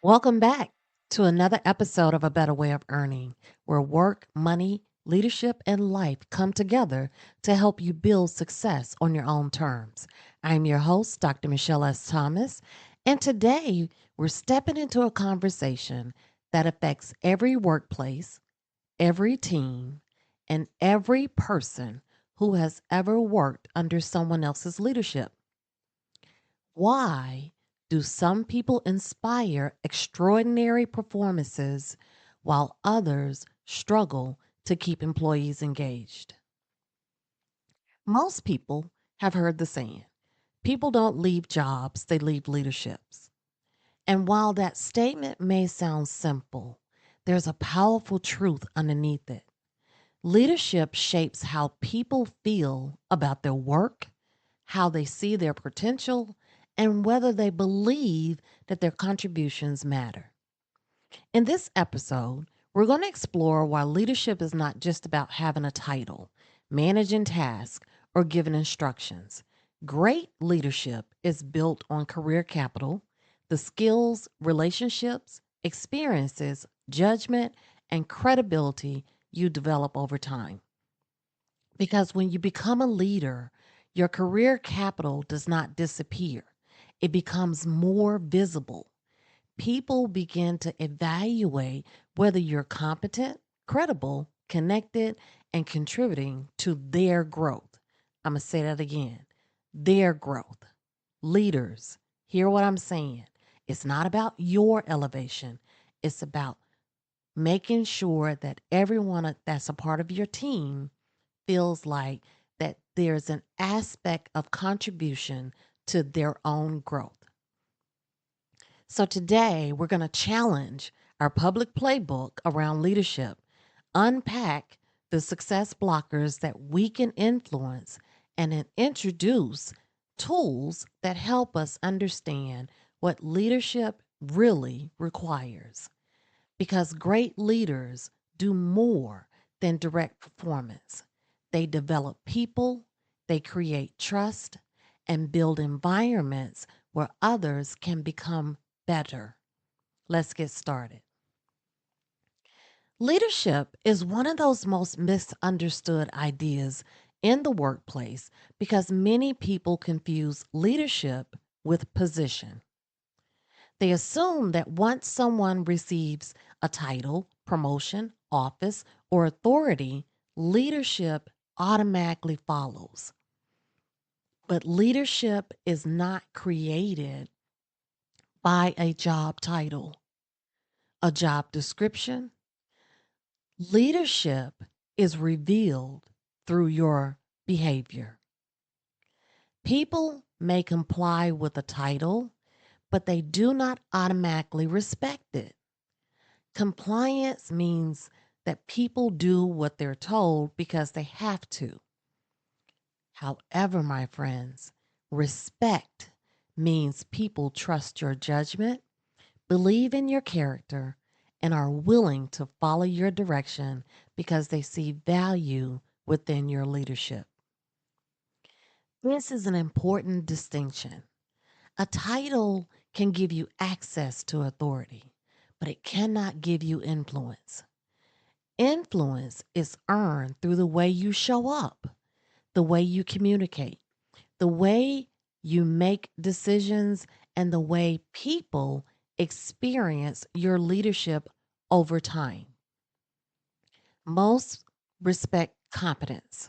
Welcome back to another episode of A Better Way of Earning, where work, money, leadership, and life come together to help you build success on your own terms. I'm your host, Dr. Michelle S. Thomas, and today we're stepping into a conversation that affects every workplace, every team, and every person who has ever worked under someone else's leadership. Why do some people inspire extraordinary performances while others struggle to keep employees engaged? Most people have heard the saying, people don't leave jobs, they leave leaderships. And while that statement may sound simple, there's a powerful truth underneath it. Leadership shapes how people feel about their work, how they see their potential, and whether they believe that their contributions matter. In this episode, we're going to explore why leadership is not just about having a title, managing tasks, or giving instructions. Great leadership is built on career capital, the skills, relationships, experiences, judgment, and credibility you develop over time. Because when you become a leader, your career capital does not disappear, it becomes more visible. People begin to evaluate whether you're competent, credible, connected, and contributing to their growth. I'm going to say that again, their growth. Leaders, hear what I'm saying. It's not about your elevation, it's about making sure that everyone that's a part of your team feels like that there's an aspect of contribution to their own growth. So today we're going to challenge our public playbook around leadership, unpack the success blockers that weaken influence, and then introduce tools that help us understand what leadership really requires. Because great leaders do more than direct performance. They develop people, they create trust, and build environments where others can become better. Let's get started. Leadership is one of those most misunderstood ideas in the workplace because many people confuse leadership with position. They assume that once someone receives a title, promotion, office, or authority, leadership automatically follows. But leadership is not created by a job title, a job description. Leadership is revealed through your behavior. People may comply with a title, but they do not automatically respect it. Compliance means that people do what they're told because they have to. However, my friends, respect means people trust your judgment, believe in your character, and are willing to follow your direction because they see value within your leadership. This is an important distinction. A title can give you access to authority, but it cannot give you influence. Influence is earned through the way you show up, the way you communicate, the way you make decisions, and the way people experience your leadership over time. Most respect competence.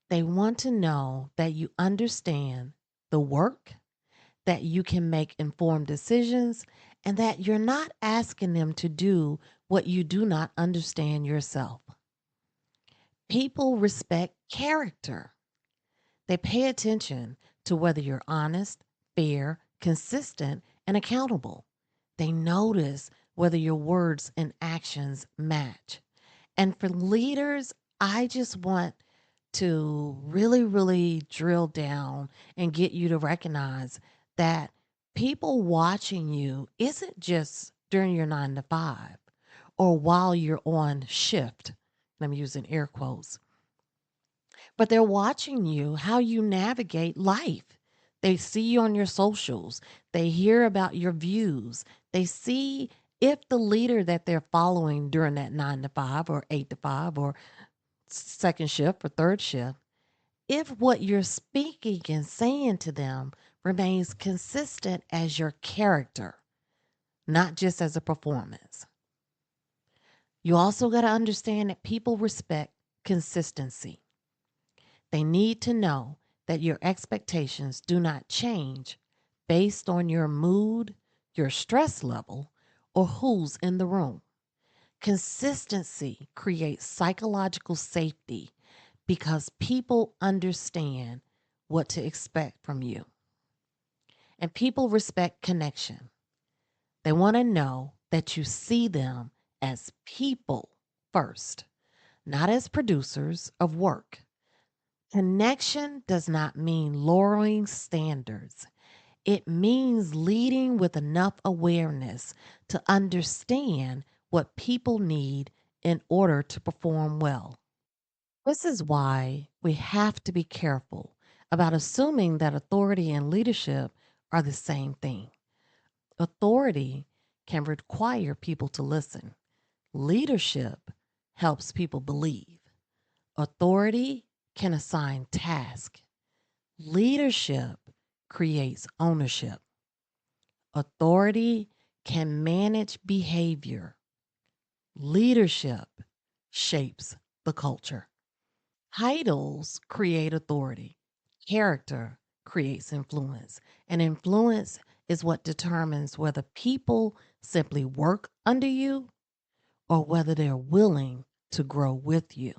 They want to know that you understand the work, that you can make informed decisions, and that you're not asking them to do what you do not understand yourself. People respect character. They pay attention to whether you're honest, fair, consistent, and accountable. They notice whether your words and actions match. And for leaders, I just want to really, really drill down and get you to recognize that people watching you isn't just during your 9 to 5 or while you're on shift. I'm using air quotes, but they're watching you, how you navigate life. They see you on your socials, they hear about your views, They see if the leader that they're following during that 9 to 5 or 8 to 5 or second shift or third shift, if what you're speaking and saying to them remains consistent as your character, not just as a performance. You also got to understand that people respect consistency. They need to know that your expectations do not change based on your mood, your stress level, or who's in the room. Consistency creates psychological safety because people understand what to expect from you. And people respect connection. They want to know that you see them as people first, not as producers of work. Connection does not mean lowering standards. It means leading with enough awareness to understand what people need in order to perform well. This is why we have to be careful about assuming that authority and leadership are the same thing. Authority can require people to listen. Leadership helps people believe. Authority can assign tasks. Leadership creates ownership. Authority can manage behavior. Leadership shapes the culture. Titles create authority. Character creates influence. And influence is what determines whether people simply work under you or whether they're willing to grow with you.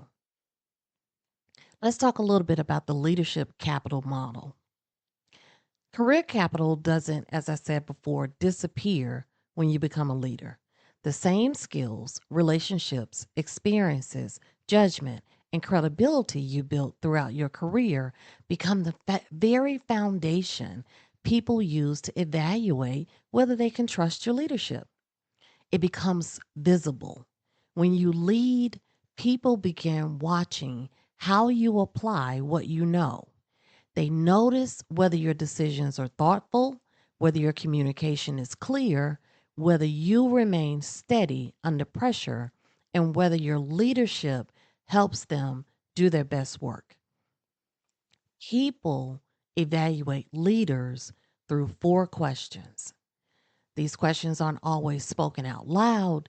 Let's talk a little bit about the leadership capital model. Career capital doesn't, as I said before, disappear when you become a leader. The same skills, relationships, experiences, judgment, and credibility you built throughout your career become the very foundation people use to evaluate whether they can trust your leadership. It becomes visible. When you lead, people begin watching how you apply what you know. They notice whether your decisions are thoughtful, whether your communication is clear, whether you remain steady under pressure, and whether your leadership helps them do their best work. People evaluate leaders through 4 questions. These questions aren't always spoken out loud,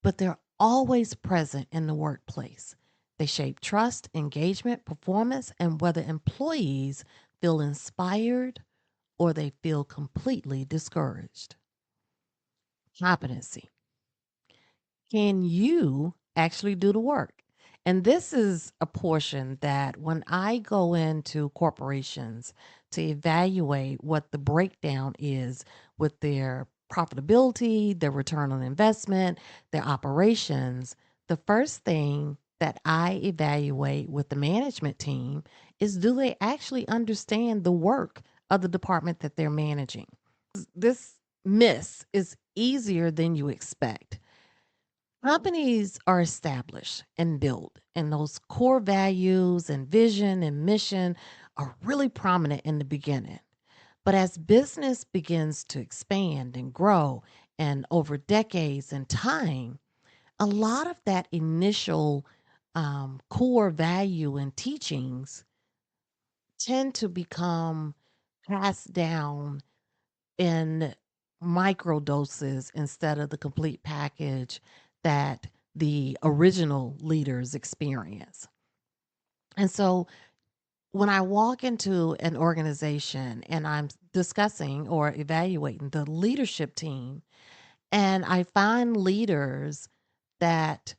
but they're always present in the workplace. They shape trust, engagement, performance, and whether employees feel inspired or they feel completely discouraged. Competency. Can you actually do the work? And this is a portion that when I go into corporations to evaluate what the breakdown is with their profitability, their return on investment, their operations, the first thing that I evaluate with the management team is, do they actually understand the work of the department that they're managing? This miss is easier than you expect. Companies are established and built, and those core values and vision and mission are really prominent in the beginning. But as business begins to expand and grow, and over decades and time, a lot of that initial core value and teachings tend to become passed down in micro doses instead of the complete package that the original leaders experience. And so when I walk into an organization and I'm discussing or evaluating the leadership team, and I find leaders that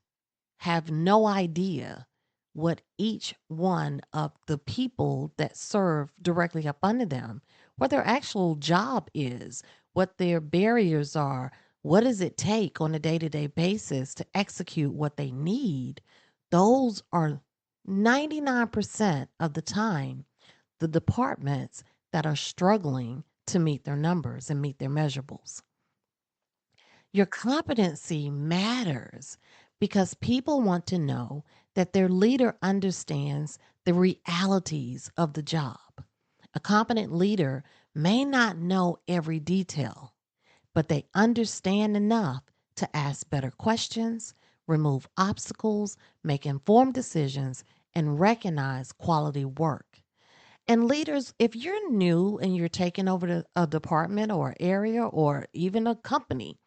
have no idea what each one of the people that serve directly up under them, what their actual job is, what their barriers are, what does it take on a day-to-day basis to execute what they need. Those are 99% of the time the departments that are struggling to meet their numbers and meet their measurables. Your competency matters because people want to know that their leader understands the realities of the job. A competent leader may not know every detail, but they understand enough to ask better questions, remove obstacles, make informed decisions, and recognize quality work. And leaders, if you're new and you're taking over a department or area or even a company,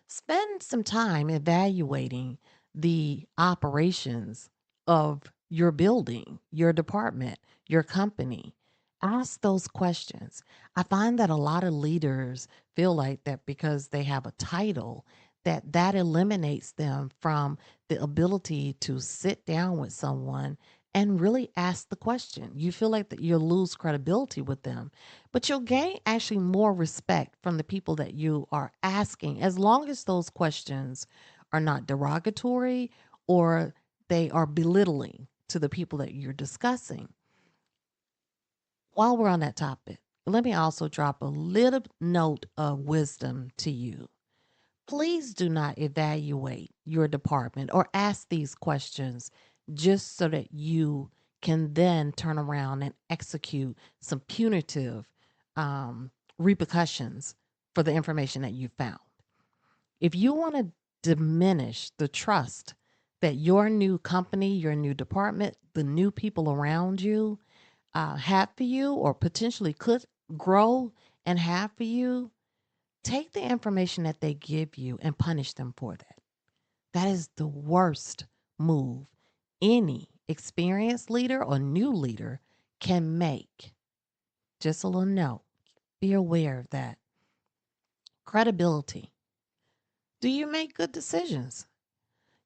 spend some time evaluating the operations of your building, your department, your company. Ask those questions. I find that a lot of leaders feel like that because they have a title that eliminates them from the ability to sit down with someone and really ask the question. You feel like that you'll lose credibility with them, but you'll gain actually more respect from the people that you are asking, as long as those questions are not derogatory or they are belittling to the people that you're discussing. While we're on that topic, let me also drop a little note of wisdom to you. Please do not evaluate your department or ask these questions just so that you can then turn around and execute some punitive repercussions for the information that you found. If you want to diminish the trust that your new company, your new department, the new people around you have for you or potentially could grow and have for you, take the information that they give you and punish them for that. That is the worst move any experienced leader or new leader can make. Just a little note. Be aware of that. Credibility. Do you make good decisions?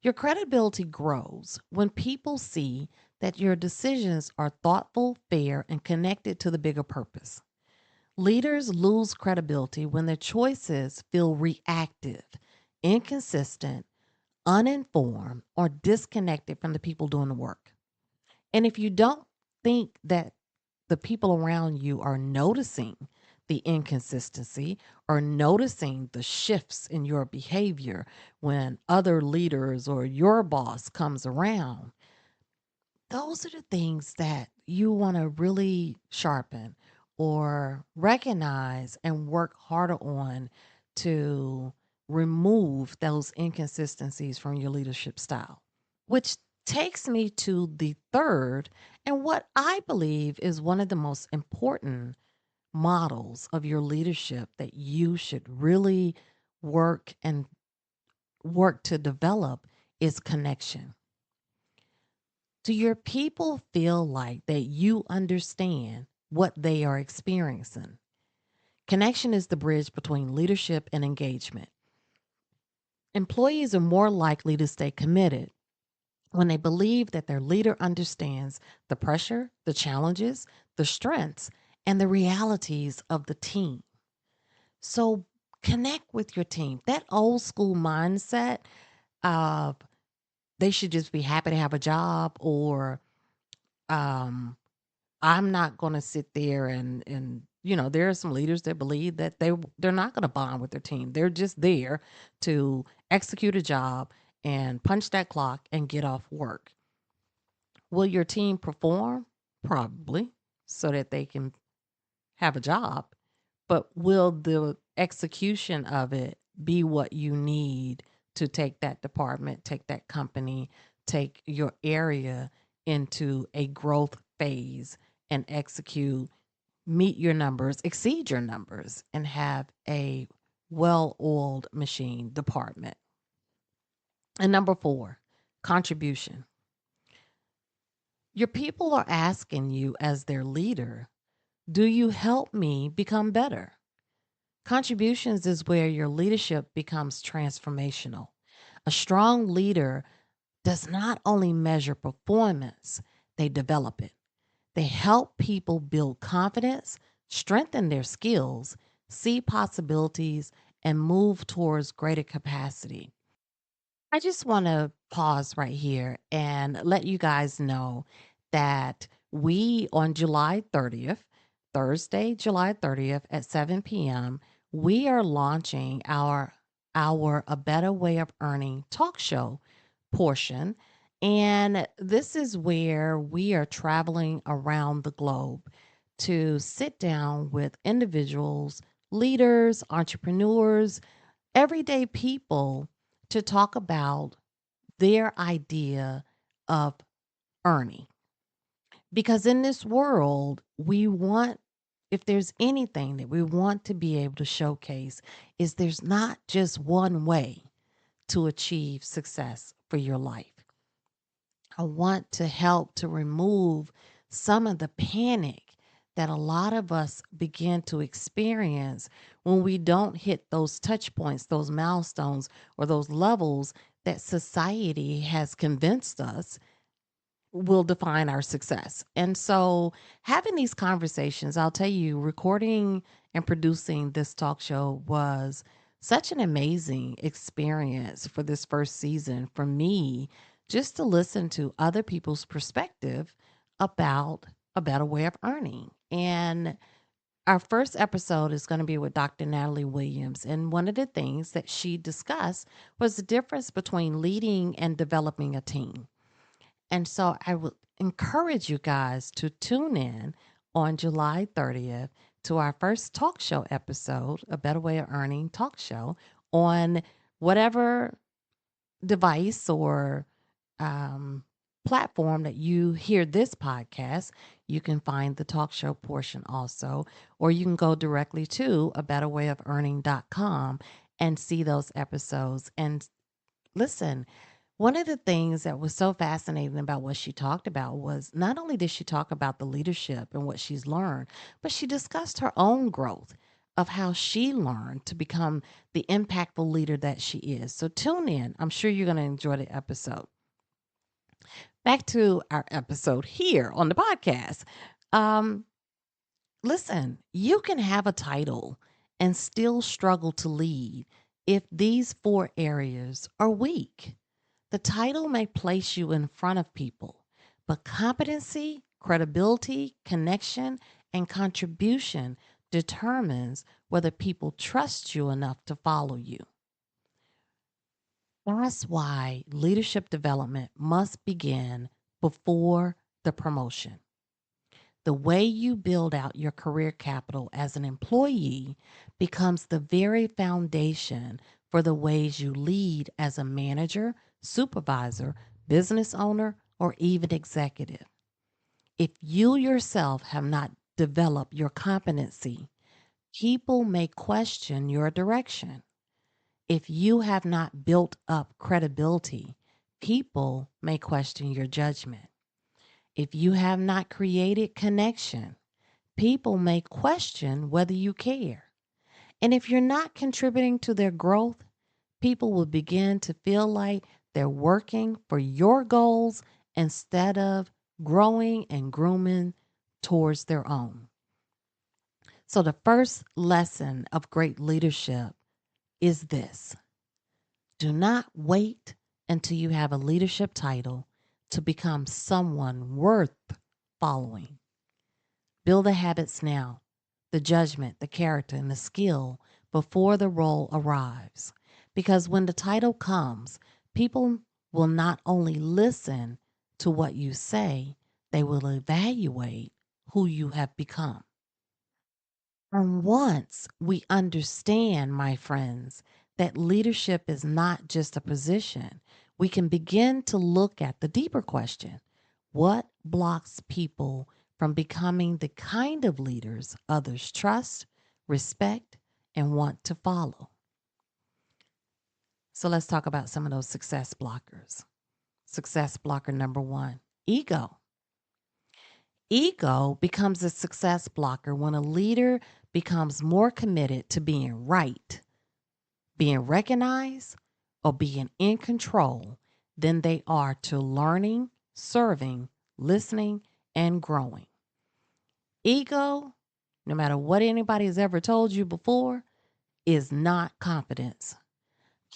Your credibility grows when people see that your decisions are thoughtful, fair, and connected to the bigger purpose. Leaders lose credibility when their choices feel reactive, inconsistent, uninformed, or disconnected from the people doing the work. And if you don't think that the people around you are noticing the inconsistency or noticing the shifts in your behavior when other leaders or your boss comes around, those are the things that you want to really sharpen or recognize and work harder on to remove those inconsistencies from your leadership style. Which takes me to the third, and what I believe is one of the most important models of your leadership that you should really work and work to develop is connection. Do your people feel like that you understand what they are experiencing? Connection is the bridge between leadership and engagement. Employees are more likely to stay committed when they believe that their leader understands the pressure, the challenges, the strengths, and the realities of the team. So connect with your team. That old school mindset of they should just be happy to have a job or um, I'm not going to sit there and there are some leaders that believe that they're not going to bond with their team. They're just there to execute a job and punch that clock and get off work. Will your team perform? Probably, so that they can have a job. But will the execution of it be what you need to take that department, take that company, take your area into a growth phase and execute, meet your numbers, exceed your numbers, and have a well oiled machine department? And number four, contribution. Your people are asking you as their leader, do you help me become better? Contributions is where your leadership becomes transformational. A strong leader does not only measure performance, they develop it. They help people build confidence, strengthen their skills, see possibilities, and move towards greater capacity. I just want to pause right here and let you guys know that we, on July 30th, Thursday, July 30th at 7 p.m., we are launching our A Better Way of Earning talk show portion. And this is where we are traveling around the globe to sit down with individuals, leaders, entrepreneurs, everyday people to talk about their idea of earning. Because in this world, we want, if there's anything that we want to be able to showcase, is there's not just one way to achieve success for your life. I want to help to remove some of the panic that a lot of us begin to experience when we don't hit those touch points, those milestones, or those levels that society has convinced us will define our success. And so, having these conversations, I'll tell you, recording and producing this talk show was such an amazing experience for this first season for me, just to listen to other people's perspective about a better way of earning. And our first episode is going to be with Dr. Natalie Williams. And one of the things that she discussed was the difference between leading and developing a team. And so I would encourage you guys to tune in on July 30th to our first talk show episode, A Better Way of Earning talk show, on whatever device or platform that you hear this podcast. You can find the talk show portion also, or you can go directly to abetterwayoferarning.com and see those episodes and listen. One of the things that was so fascinating about what she talked about was not only did she talk about the leadership and what she's learned, but she discussed her own growth of how she learned to become the impactful leader that she is. So tune in. I'm sure you're going to enjoy the episode. Back to our episode here on the podcast. Um, Listen, you can have a title and still struggle to lead if these four areas are weak. The title may place you in front of people, but competency, credibility, connection, and contribution determines whether people trust you enough to follow you. That's why leadership development must begin before the promotion. The way you build out your career capital as an employee becomes the very foundation for the ways you lead as a manager, supervisor, business owner, or even executive. If you yourself have not developed your competency, people may question your direction. If you have not built up credibility, people may question your judgment. If you have not created connection, people may question whether you care. And if you're not contributing to their growth, people will begin to feel like they're working for your goals instead of growing and grooming towards their own. So, the first lesson of great leadership is this: do not wait until you have a leadership title to become someone worth following. Build the habits now, the judgment, the character, and the skill before the role arrives. Because when the title comes, people will not only listen to what you say, they will evaluate who you have become. And once we understand, my friends, that leadership is not just a position, we can begin to look at the deeper question: what blocks people from becoming the kind of leaders others trust, respect, and want to follow? So let's talk about some of those success blockers. Success blocker number one: ego. Ego becomes a success blocker when a leader becomes more committed to being right, being recognized, or being in control than they are to learning, serving, listening, and growing. Ego, no matter what anybody has ever told you before, is not confidence.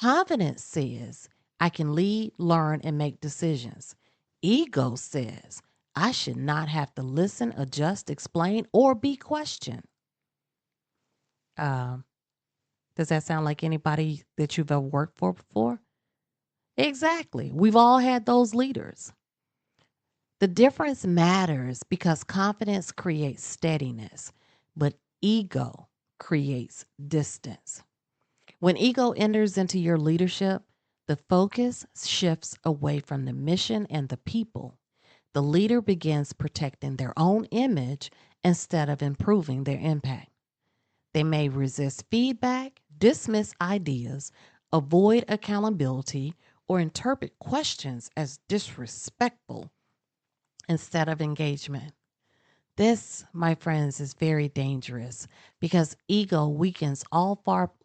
Confidence says, I can lead, learn, and make decisions. Ego says, I should not have to listen, adjust, explain, or be questioned. Um, does that sound like anybody that you've ever worked for before? Exactly. We've all had those leaders. The difference matters because confidence creates steadiness, but ego creates distance. When ego enters into your leadership, the focus shifts away from the mission and the people. The leader begins protecting their own image instead of improving their impact. They may resist feedback, dismiss ideas, avoid accountability, or interpret questions as disrespectful instead of engagement. This, my friends, is very dangerous because ego weakens all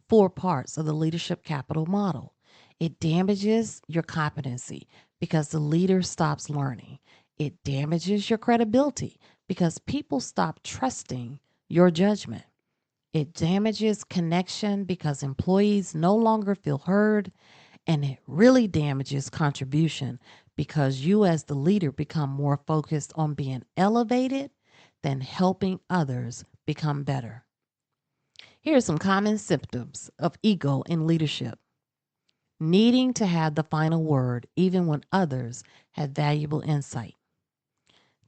four parts of the leadership capital model. It damages your competency because the leader stops learning. It damages your credibility because people stop trusting your judgment. It damages connection because employees no longer feel heard, and it really damages contribution because you, as the leader, become more focused on being elevated than helping others become better. Here are some common symptoms of ego in leadership: needing to have the final word even when others have valuable insight,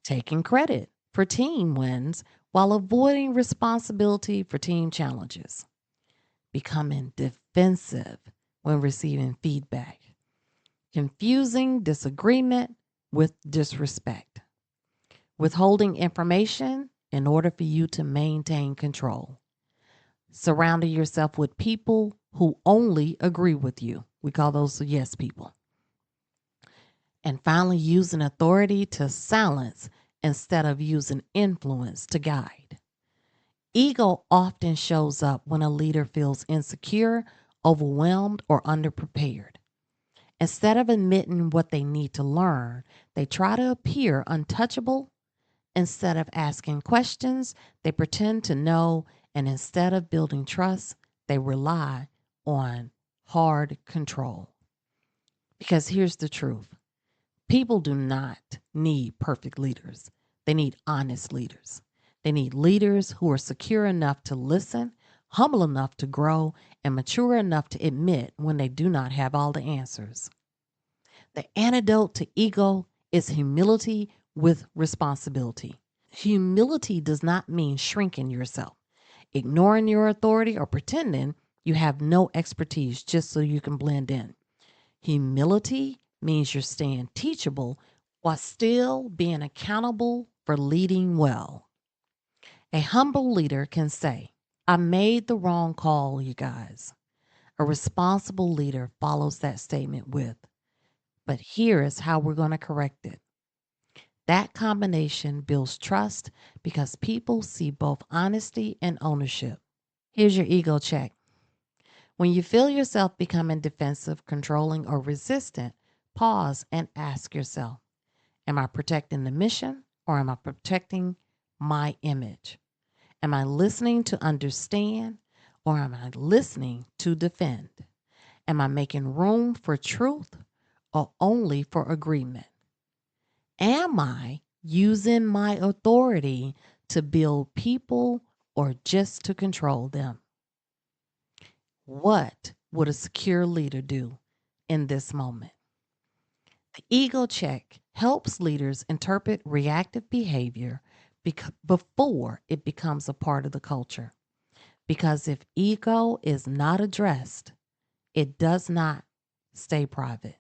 taking credit for team wins while avoiding responsibility for team challenges, becoming defensive when receiving feedback, confusing disagreement with disrespect, withholding information in order for you to maintain control, surrounding yourself with people who only agree with you. We call those the yes people. And finally, using authority to silence instead of using influence to guide. Ego often shows up when a leader feels insecure, overwhelmed, or underprepared. Instead of admitting what they need to learn, they try to appear untouchable. Instead of asking questions, they pretend to know, and instead of building trust, they rely on hard control. Because here's the truth: people do not need perfect leaders, they need honest leaders. They need leaders who are secure enough to listen, humble enough to grow, and mature enough to admit when they do not have all the answers. The antidote to ego is humility with responsibility. Humility does not mean shrinking yourself, ignoring your authority, or pretending you have no expertise just so you can blend in. Humility means you're staying teachable while still being accountable for leading well. A humble leader can say, "I made the wrong call, you guys." A responsible leader follows that statement with, "But here is how we're going to correct it." That combination builds trust because people see both honesty and ownership. Here's your ego check. When you feel yourself becoming defensive, controlling, or resistant, pause and ask yourself, am I protecting the mission or am I protecting my image? Am I listening to understand or am I listening to defend? Am I making room for truth or only for agreement? Am I using my authority to build people or just to control them? What would a secure leader do in this moment? The ego check helps leaders interpret reactive behavior before it becomes a part of the culture. Because if ego is not addressed, it does not stay private.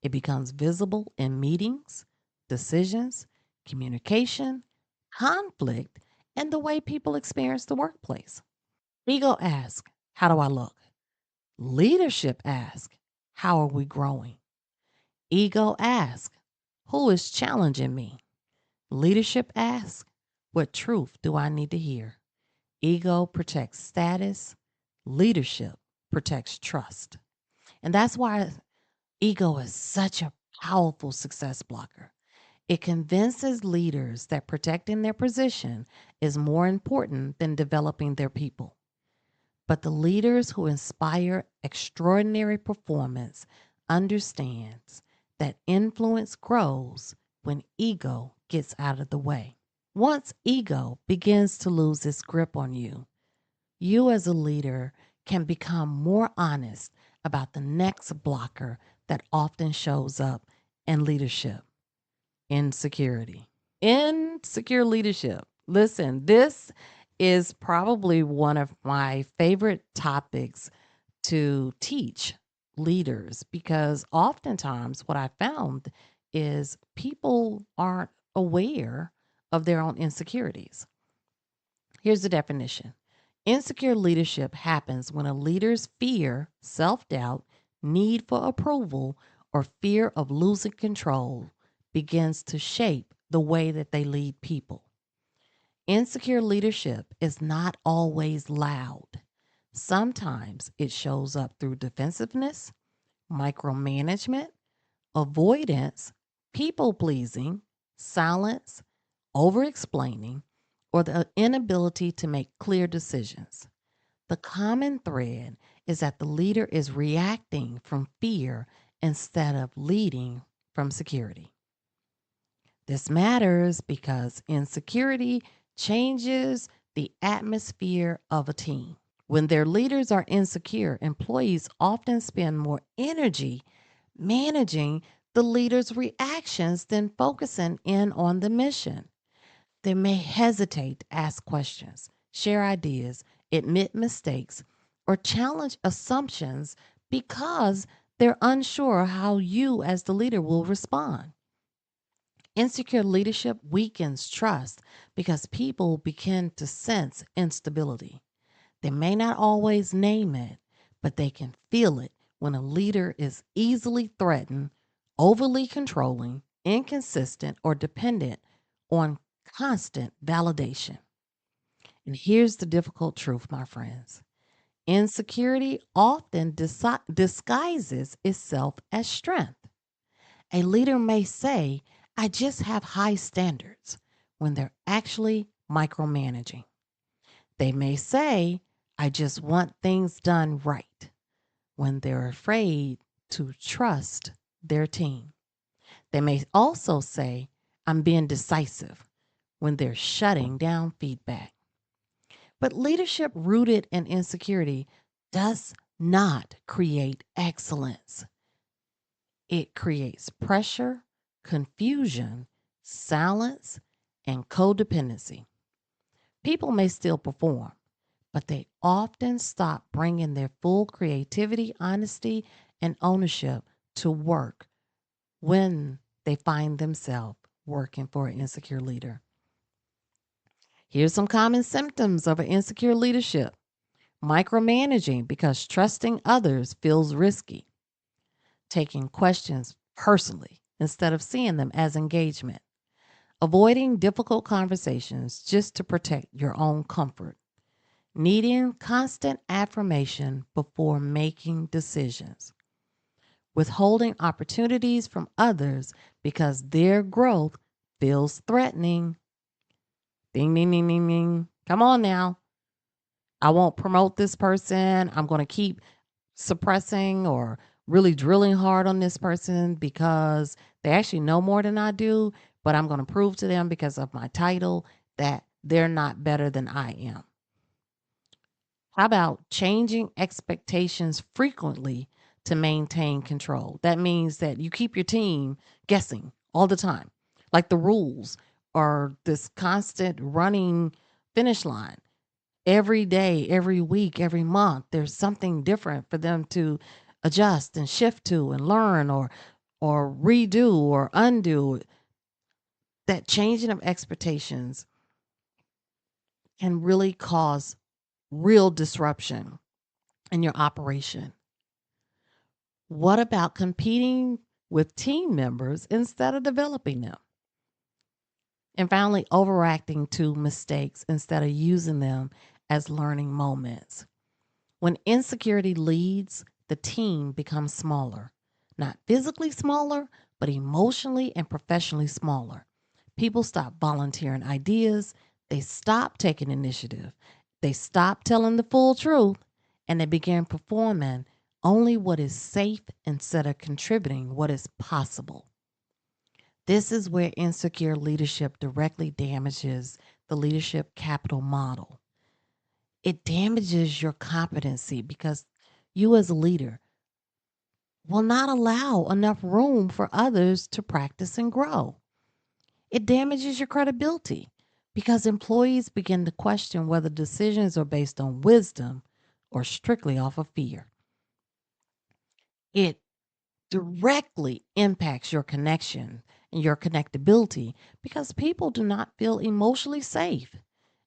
It becomes visible in meetings, decisions, communication, conflict, and the way people experience the workplace. Ego asks, how do I look? Leadership asks, how are we growing? Ego asks, who is challenging me? Leadership asks, what truth do I need to hear? Ego protects status. Leadership protects trust. And that's why ego is such a powerful success blocker. It convinces leaders that protecting their position is more important than developing their people. But the leaders who inspire extraordinary performance understands that influence grows when ego gets out of the way. Once ego begins to lose its grip on you, you as a leader can become more honest about the next blocker that often shows up in leadership: insecurity. Insecure leadership. Listen, this is probably one of my favorite topics to teach leaders because oftentimes what I found is people aren't aware of their own insecurities. Here's the definition: insecure leadership happens when a leader's fear, self doubt, need for approval, or fear of losing control begins to shape the way that they lead people. Insecure leadership is not always loud. Sometimes it shows up through defensiveness, micromanagement, avoidance, people pleasing, silence, over explaining, or the inability to make clear decisions. The common thread is that the leader is reacting from fear instead of leading from security. This matters because insecurity changes the atmosphere of a team. When their leaders are insecure, employees often spend more energy managing the leader's reactions than focusing in on the mission. They may hesitate to ask questions, share ideas, admit mistakes, or challenge assumptions because they're unsure how you, as the leader, will respond. Insecure leadership weakens trust because people begin to sense instability. They may not always name it, but they can feel it when a leader is easily threatened, overly controlling, inconsistent, or dependent on constant validation. And here's the difficult truth, my friends: insecurity often disguises itself as strength. A leader may say, I just have high standards, when they're actually micromanaging. They may say, I just want things done right, when they're afraid to trust their team. They may also say, I'm being decisive, when they're shutting down feedback. But leadership rooted in insecurity does not create excellence. It creates pressure, confusion, silence, and codependency. People may still perform, but they often stop bringing their full creativity, honesty, and ownership to work when they find themselves working for an insecure leader. Here's some common symptoms of an insecure leadership: micromanaging because trusting others feels risky, taking questions personally instead of seeing them as engagement, avoiding difficult conversations just to protect your own comfort, needing constant affirmation before making decisions, withholding opportunities from others because their growth feels threatening. Ding, ding, ding, ding, ding. Come on now. I won't promote this person. I'm going to keep suppressing or really drilling hard on this person because they actually know more than I do, but I'm going to prove to them because of my title that they're not better than I am. How about changing expectations frequently to maintain control? That means that you keep your team guessing all the time, like the rules are this constant running finish line. Every day, every week, every month, there's something different for them to adjust and shift to and learn or redo or undo. That changing of expectations can really cause real disruption in your operation. What about competing with team members instead of developing them? And finally, overacting to mistakes instead of using them as learning moments. When insecurity leads, the team becomes smaller. Not physically smaller, but emotionally and professionally smaller. People stop volunteering ideas, they stop taking initiative, they stop telling the full truth, and they begin performing only what is safe instead of contributing what is possible. This is where insecure leadership directly damages the leadership capital model. It damages your competency because you, as a leader, will not allow enough room for others to practice and grow. It damages your credibility because employees begin to question whether decisions are based on wisdom or strictly off of fear. It directly impacts your connection and your connectability because people do not feel emotionally safe.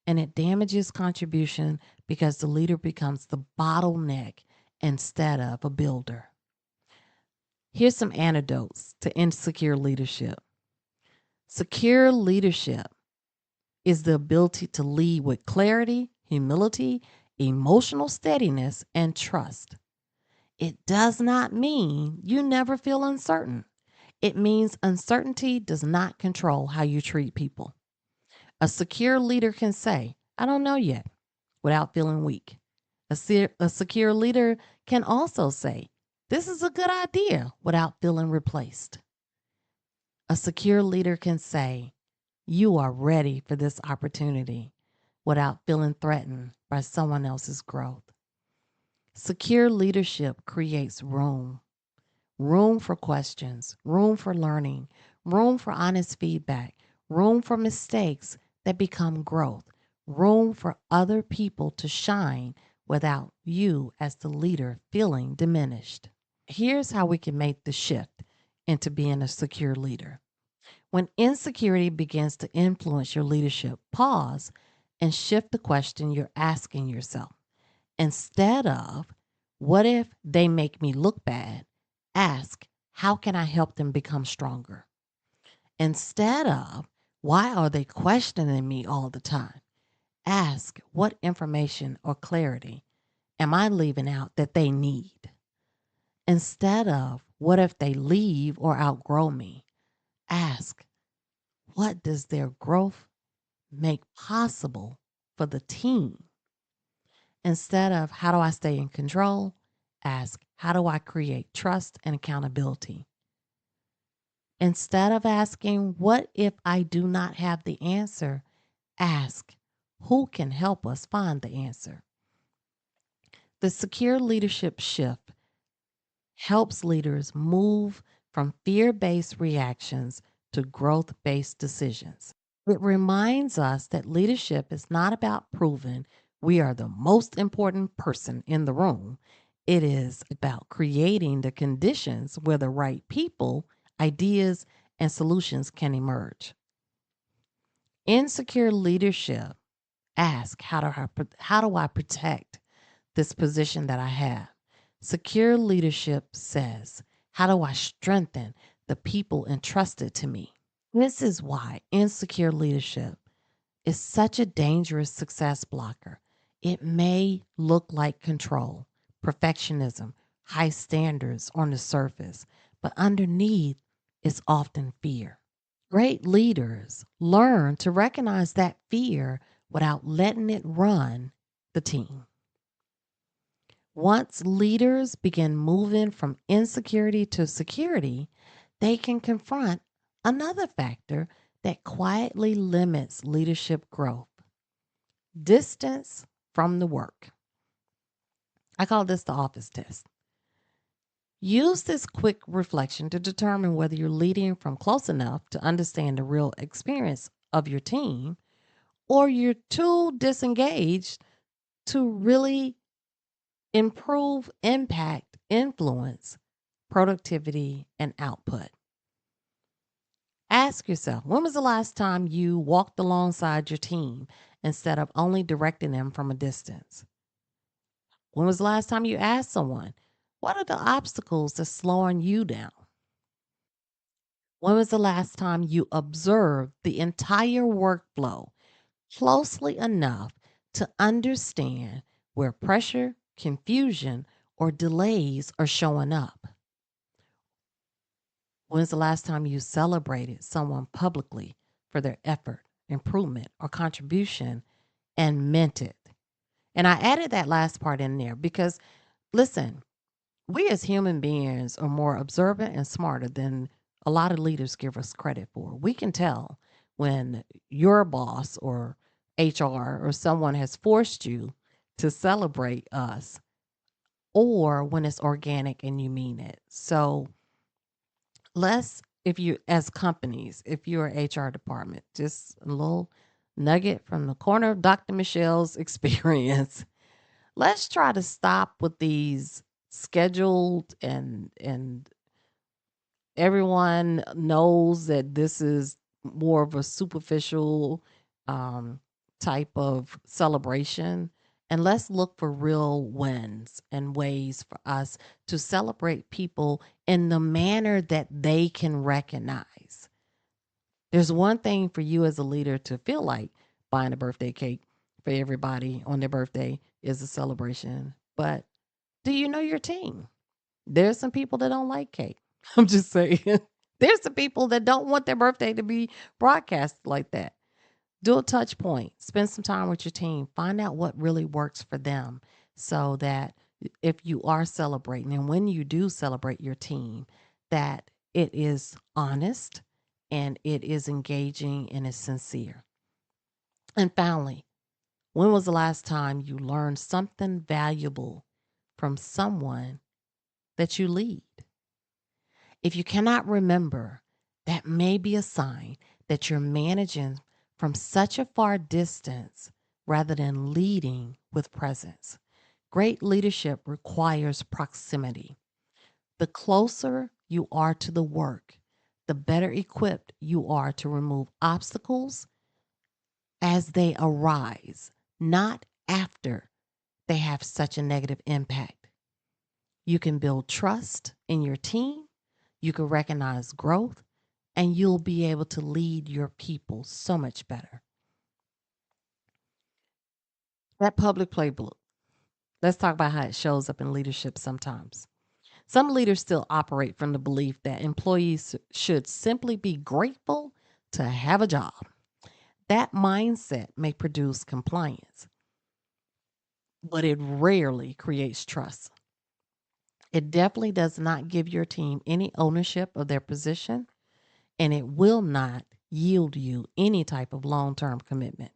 And it damages contribution because the leader becomes the bottleneck instead of a builder. Here's some antidotes to insecure leadership. Secure leadership is the ability to lead with clarity, humility, emotional steadiness, and trust. It does not mean you never feel uncertain. It means uncertainty does not control how you treat people. A secure leader can say, I don't know yet, without feeling weak. A secure leader can also say, this is a good idea, without feeling replaced. A secure leader can say, you are ready for this opportunity, without feeling threatened by someone else's growth. Secure leadership creates room for questions, room for learning, room for honest feedback, room for mistakes that become growth, room for other people to shine without you as the leader feeling diminished. Here's how we can make the shift into being a secure leader. When insecurity begins to influence your leadership, pause and shift the question you're asking yourself. Instead of, what if they make me look bad? Ask, how can I help them become stronger? Instead of, why are they questioning me all the time? Ask, what information or clarity am I leaving out that they need? Instead of, what if they leave or outgrow me? Ask, what does their growth make possible for the team? Instead of, how do I stay in control? Ask, how do I create trust and accountability? Instead of asking, what if I do not have the answer? Ask, who can help us find the answer? The secure leadership shift helps leaders move from fear based reactions to growth based decisions. It reminds us that leadership is not about proving we are the most important person in the room. It is about creating the conditions where the right people, ideas, and solutions can emerge. Insecure leadership asks, how do I protect this position that I have? Secure leadership says, how do I strengthen the people entrusted to me? This is why insecure leadership is such a dangerous success blocker. It may look like control, perfectionism, high standards on the surface, but underneath is often fear. Great leaders learn to recognize that fear without letting it run the team. Once leaders begin moving from insecurity to security, they can confront another factor that quietly limits leadership growth: distance from the work. I call this the office test. Use this quick reflection to determine whether you're leading from close enough to understand the real experience of your team, or you're too disengaged to really improve impact, influence, productivity, and output. Ask yourself, when was the last time you walked alongside your team instead of only directing them from a distance? When was the last time you asked someone, what are the obstacles that's slowing you down? When was the last time you observed the entire workflow closely enough to understand where pressure, confusion, or delays are showing up? When's the last time you celebrated someone publicly for their effort, improvement, or contribution and meant it? And I added that last part in there because, listen, we as human beings are more observant and smarter than a lot of leaders give us credit for. We can tell when your boss or HR or someone has forced you to celebrate us, or when it's organic and you mean it. So let's, if you, as companies, if you're an HR department, just a little nugget from the corner of Dr. Michelle's experience. Let's try to stop with these scheduled and everyone knows that this is more of a superficial um, type of celebration. And let's look for real wins and ways for us to celebrate people in the manner that they can recognize. There's one thing for you as a leader to feel like buying a birthday cake for everybody on their birthday is a celebration. But do you know your team? There's some people that don't like cake. I'm just saying. There's some people that don't want their birthday to be broadcast like that. Do a touch point. Spend some time with your team. Find out what really works for them so that if you are celebrating and when you do celebrate your team, that it is honest and it is engaging and is sincere. And finally, when was the last time you learned something valuable from someone that you lead? If you cannot remember, that may be a sign that you're managing from such a far distance rather than leading with presence. Great leadership requires proximity. The closer you are to the work, the better equipped you are to remove obstacles as they arise, not after they have such a negative impact. You can build trust in your team, you can recognize growth, and you'll be able to lead your people so much better. That public playbook, let's talk about how it shows up in leadership sometimes. Some leaders still operate from the belief that employees should simply be grateful to have a job. That mindset may produce compliance, but it rarely creates trust. It definitely does not give your team any ownership of their position, and it will not yield you any type of long-term commitment.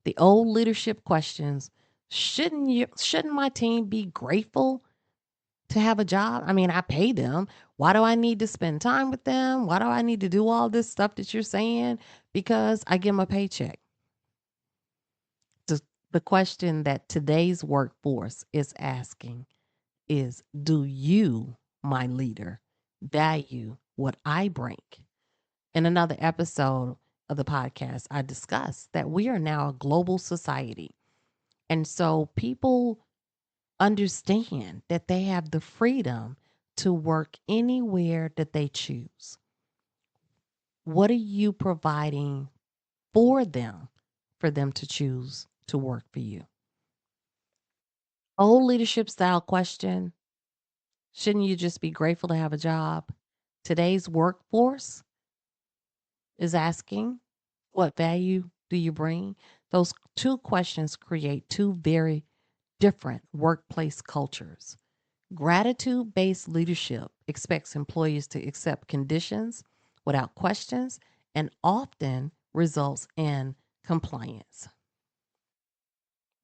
The old leadership questions, shouldn't my team be grateful to have a job? I mean, I pay them. Why do I need to spend time with them? Why do I need to do all this stuff that you're saying? Because I give them a paycheck. The, the question that today's workforce is asking is, do you, my leader, value what I bring? In another episode of the podcast, I discussed that we are now a global society. And so people understand that they have the freedom to work anywhere that they choose. What are you providing for them to choose to work for you? Old leadership style question, shouldn't you just be grateful to have a job? Today's workforce is asking, what value do you bring? Those two questions create two very different workplace cultures. Gratitude based leadership expects employees to accept conditions without questions and often results in compliance.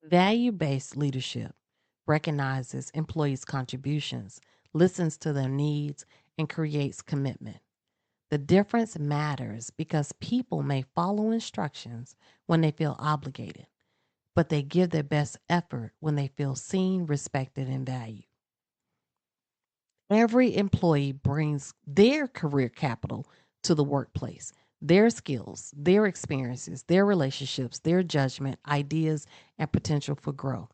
Value based leadership recognizes employees' contributions, listens to their needs, and creates commitment. The difference matters because people may follow instructions when they feel obligated, but they give their best effort when they feel seen, respected, and valued. Every employee brings their career capital to the workplace, their skills, their experiences, their relationships, their judgment, ideas, and potential for growth.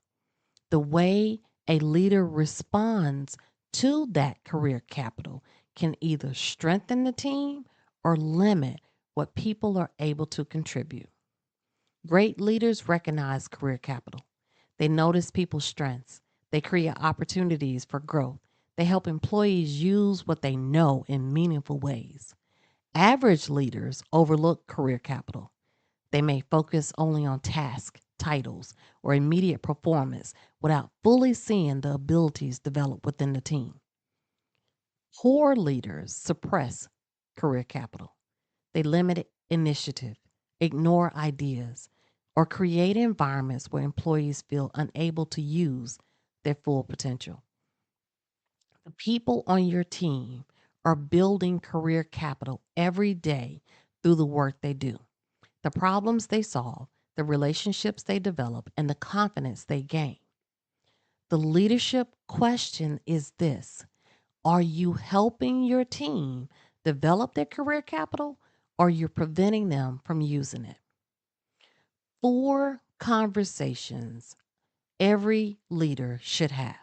The way a leader responds to that career capital can either strengthen the team or limit what people are able to contribute. Great leaders recognize career capital. They notice people's strengths. They create opportunities for growth. They help employees use what they know in meaningful ways. Average leaders overlook career capital. They may focus only on tasks, titles, or immediate performance without fully seeing the abilities developed within the team. Poor leaders suppress career capital. They limit initiative, ignore ideas, or create environments where employees feel unable to use their full potential. The people on your team are building career capital every day through the work they do. the problems they solve, the relationships they develop, and the confidence they gain. The leadership question is this: are you helping your team develop their career capital, or you're preventing them from using it? 4 conversations every leader should have.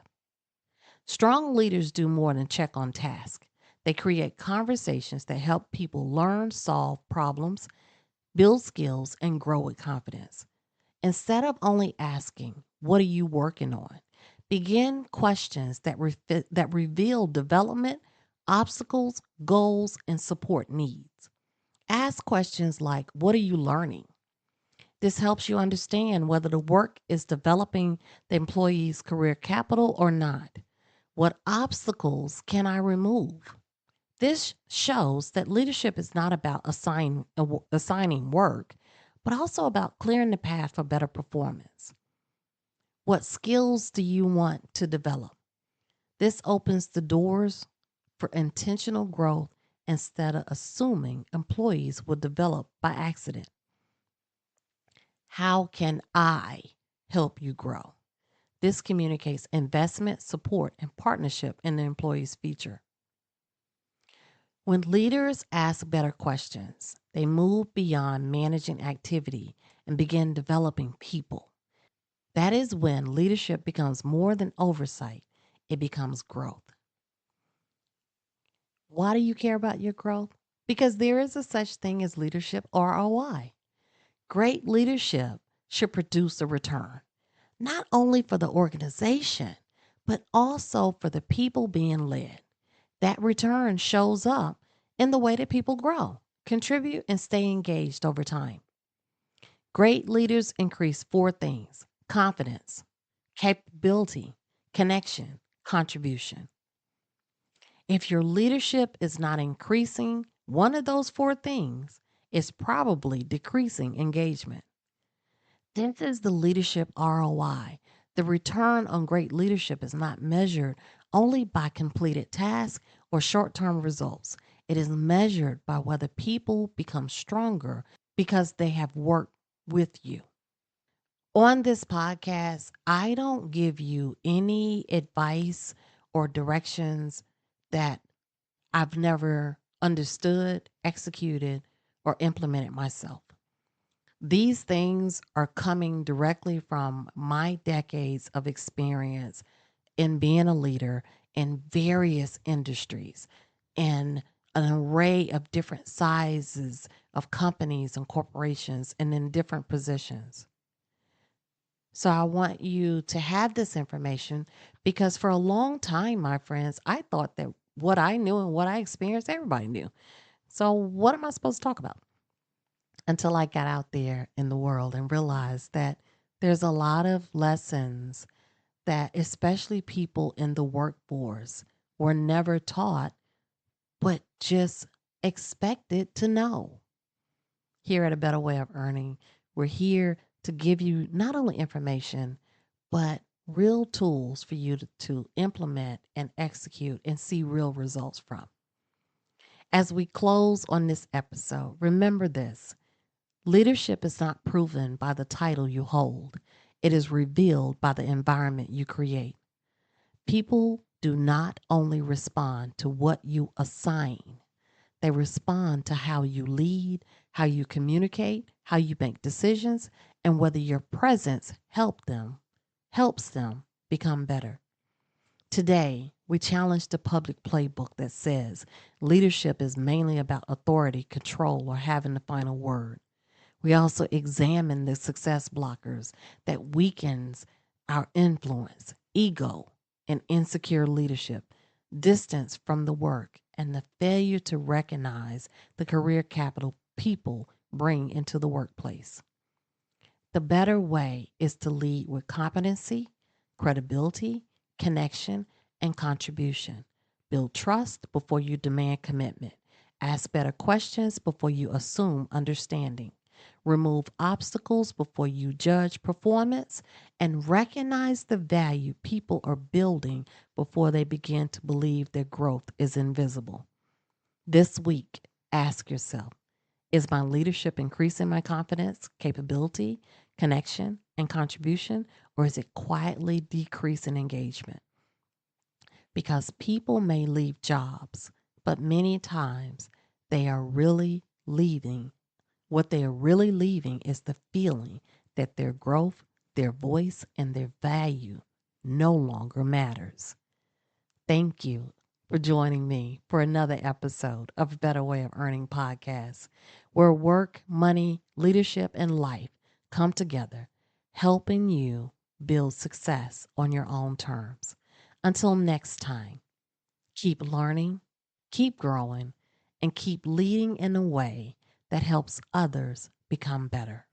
Strong leaders do more than check on tasks. They create conversations that help people learn, solve problems, build skills, and grow with confidence. Instead of only asking, "What are you working on?" begin questions that reveal development, obstacles, goals, and support needs. Ask questions like, "What are you learning?" This helps you understand whether the work is developing the employee's career capital or not. What obstacles can I remove? This shows that leadership is not about assigning work, but also about clearing the path for better performance. What skills do you want to develop? This opens the doors for intentional growth instead of assuming employees will develop by accident. How can I help you grow? This communicates investment, support, and partnership in the employee's future. When leaders ask better questions, they move beyond managing activity and begin developing people. That is when leadership becomes more than oversight, it becomes growth. Why do you care about your growth? Because there is a such thing as leadership ROI. Great leadership should produce a return, not only for the organization, but also for the people being led. That return shows up in the way that people grow, contribute, and stay engaged over time. Great leaders increase 4 things: confidence, capability, connection, contribution. If your leadership is not increasing one of those 4 things, it's probably decreasing engagement. This is the leadership ROI. The return on great leadership is not measured only by completed tasks or short term results. It is measured by whether people become stronger because they have worked with you. On this podcast, I don't give you any advice or directions that I've never understood, executed, or implemented myself. These things are coming directly from my decades of experience in being a leader in various industries and an array of different sizes of companies and corporations and in different positions. So I want you to have this information because for a long time, my friends, I thought that what I knew and what I experienced, everybody knew. So what am I supposed to talk about? Until I got out there in the world and realized that there's a lot of lessons that especially people in the workforce were never taught, but just expected to know. Here at A Better Way of Earning, we're here to give you not only information, but real tools for you to implement and execute and see real results from. As we close on this episode, remember this: leadership is not proven by the title you hold, it is revealed by the environment you create. People do not only respond to what you assign, they respond to how you lead, how you communicate, how you make decisions, and whether your presence helps them become better. Today, we challenge the public playbook that says leadership is mainly about authority, control, or having the final word. We also examine the success blockers that weakens our influence, ego, and insecure leadership, distance from the work, and the failure to recognize the career capital people bring into the workplace. The better way is to lead with competency, credibility, connection, and contribution. Build trust before you demand commitment. Ask better questions before you assume understanding. Remove obstacles before you judge performance, and recognize the value people are building before they begin to believe their growth is invisible. This week, ask yourself, Is my leadership increasing my confidence, capability, connection, and contribution, or is it quietly decreasing engagement? Because people may leave jobs, but many times they are really leaving. What they are really leaving is the feeling that their growth, their voice, and their value no longer matters. Thank you for joining me for another episode of A Better Way of Earning podcast, where work, money, leadership, and life come together, helping you build success on your own terms. Until next time, keep learning, keep growing, and keep leading in a way that helps others become better.